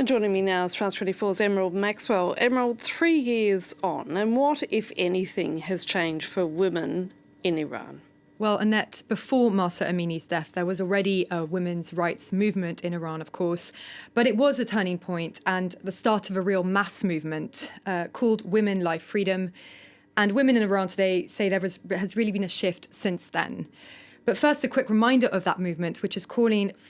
And joining me now is France 24's Emerald Maxwell. Emerald, 3 years on, and what, if anything, has changed for women in Iran? Well, Annette, before Mahsa Amini's death, there was already a women's rights movement in Iran, of course, but it was a turning point and the start of a real mass movement called Women, Life, Freedom. And women in Iran today say there has really been a shift since then. But first, a quick reminder of that movement, which is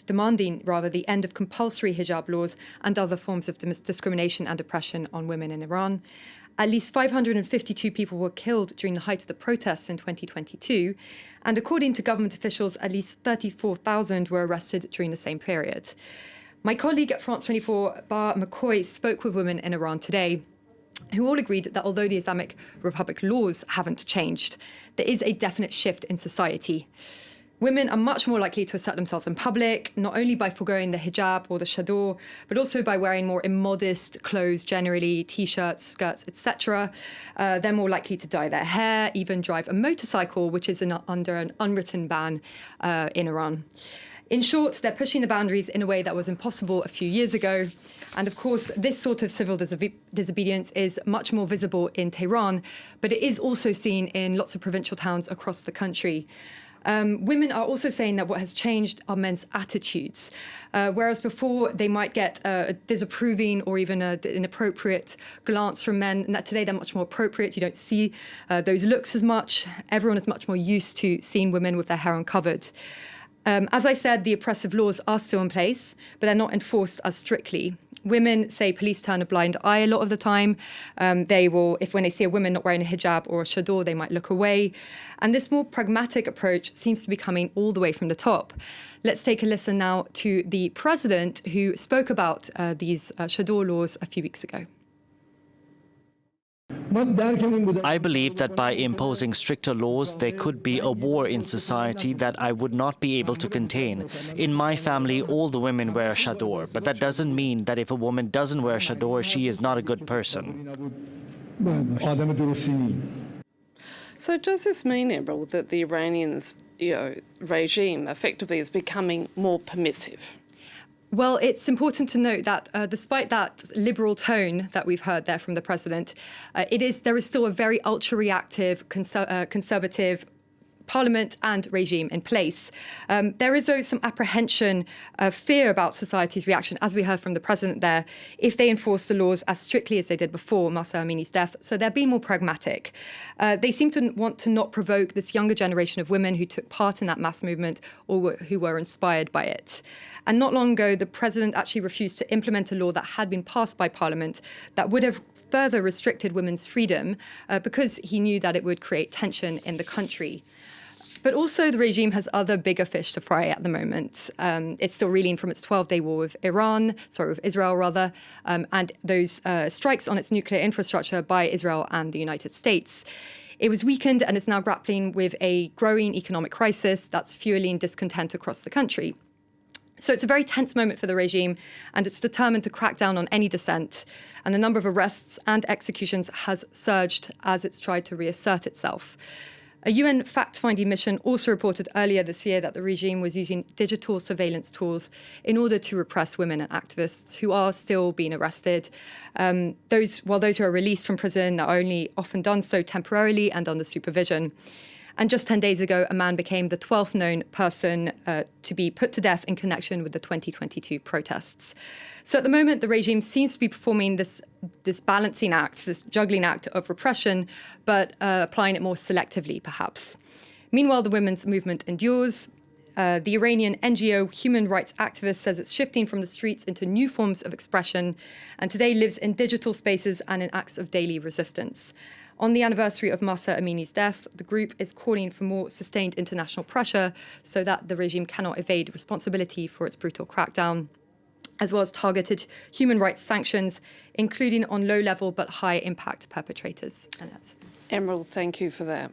demanding the end of compulsory hijab laws and other forms of discrimination and oppression on women in Iran. At least 552 people were killed during the height of the protests in 2022. And according to government officials, at least 34,000 were arrested during the same period. My colleague at France 24, Bar McCoy, spoke with women in Iran today, who all agreed that although the Islamic Republic laws haven't changed, there is a definite shift in society. Women are much more likely to assert themselves in public, not only by foregoing the hijab or the chador, but also by wearing more immodest clothes generally, t-shirts, skirts, etc. They're more likely to dye their hair, even drive a motorcycle, which is under an unwritten ban in Iran. In short, they're pushing the boundaries in a way that was impossible a few years ago. And of course, this sort of civil disobedience is much more visible in Tehran, but it is also seen in lots of provincial towns across the country. Women are also saying that what has changed are men's attitudes. Whereas before they might get a disapproving or even an inappropriate glance from men, and that today they're much more appropriate. You don't see those looks as much. Everyone is much more used to seeing women with their hair uncovered. As I said, the oppressive laws are still in place, but they're not enforced as strictly. Women say police turn a blind eye a lot of the time. They will, when they see a woman not wearing a hijab or a chador, they might look away. And this more pragmatic approach seems to be coming all the way from the top. Let's take a listen now to the president who spoke about these chador laws a few weeks ago. I believe that by imposing stricter laws, there could be a war in society that I would not be able to contain. In my family, all the women wear a chador, but that doesn't mean that if a woman doesn't wear a chador, she is not a good person. So does this mean, Emerald, that the Iranians' regime effectively is becoming more permissive? Well, it's important to note that despite that liberal tone that we've heard there from the president, there is still a very ultra-reactive, conservative parliament and regime in place. There is, though, some apprehension, fear about society's reaction, as we heard from the president there, if they enforce the laws as strictly as they did before Mahsa Amini's death. So they're being more pragmatic. They seem to want to not provoke this younger generation of women who took part in that mass movement or who were inspired by it. And not long ago, the president actually refused to implement a law that had been passed by parliament that would have further restricted women's freedom because he knew that it would create tension in the country. But also the regime has other bigger fish to fry at the moment. It's still reeling from its 12-day war with Israel, and those strikes on its nuclear infrastructure by Israel and the United States. It was weakened and is now grappling with a growing economic crisis that's fueling discontent across the country. So it's a very tense moment for the regime, and it's determined to crack down on any dissent. And the number of arrests and executions has surged as it's tried to reassert itself. A UN fact-finding mission also reported earlier this year that the regime was using digital surveillance tools in order to repress women and activists who are still being arrested. Those who are released from prison are only often done so temporarily and under supervision. And just 10 days ago, a man became the 12th known person to be put to death in connection with the 2022 protests. So at the moment, the regime seems to be performing this balancing act, this juggling act of repression, but applying it more selectively, perhaps. Meanwhile, the women's movement endures. The Iranian NGO Human Rights Activist says it's shifting from the streets into new forms of expression, and today lives in digital spaces and in acts of daily resistance. On the anniversary of Mahsa Amini's death, the group is calling for more sustained international pressure so that the regime cannot evade responsibility for its brutal crackdown, as well as targeted human rights sanctions, including on low-level but high-impact perpetrators. Emerald, thank you for that.